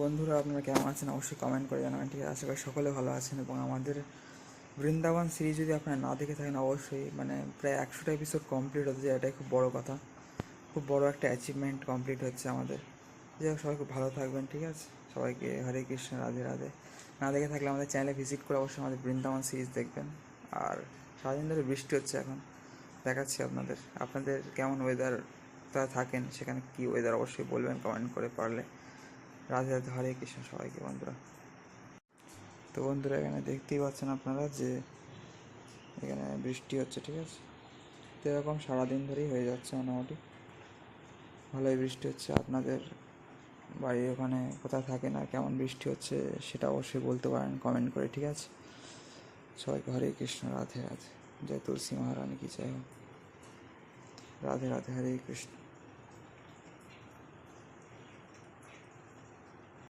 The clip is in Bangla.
বন্ধুরা, আপনারা কেমন আছেন অবশ্যই কমেন্ট করে জানাবেন। ঠিক আছে, আশা করি সকলে ভালো আছেন। এবং আমাদের বৃন্দাবন সিরিজ যদি আপনারা না দেখে থাকেন, অবশ্যই প্রায় 100টা এপিসোড কমপ্লিট হতে যায়, এটাই খুব বড় কথা, খুব বড় একটা অ্যাচিভমেন্ট কমপ্লিট হচ্ছে আমাদের। যাই হোক, সবাই খুব ভালো থাকবেন। ঠিক আছে, সবাইকে হরে কৃষ্ণ, রাধে রাধে। না দেখে থাকলে আমাদের চ্যানেলে ভিজিট করে অবশ্যই আমাদের বৃন্দাবন সিরিজ দেখবেন। আর সারাদিন ধরে বৃষ্টি হচ্ছে, এখন দেখাচ্ছি আপনাদের আপনাদের কেমন ওয়েদার থাকেন, সেখানে কী ওয়েদার অবশ্যই বলবেন কমেন্ট করে পারলে। রাধে রাধে, হরে কৃষ্ণ সবাইকে বন্ধুরা। তো বন্ধুরা, এখানে দেখতেই পাচ্ছেন আপনারা যে এখানে বৃষ্টি হচ্ছে। ঠিক আছে, তো এরকম সারাদিন ধরেই হয়ে যাচ্ছে, মোটামুটি ভালোই বৃষ্টি হচ্ছে। আপনাদের বাড়ির ওখানে কোথায় থাকে না কেমন বৃষ্টি হচ্ছে সেটা অবশ্যই বলতে পারেন কমেন্ট করে। ঠিক আছে, সবাইকে হরে কৃষ্ণ, রাধে রাধে, জয় তুলসী মহারানী কি জয় হোক। রাধে রাধে, হরে কৃষ্ণ।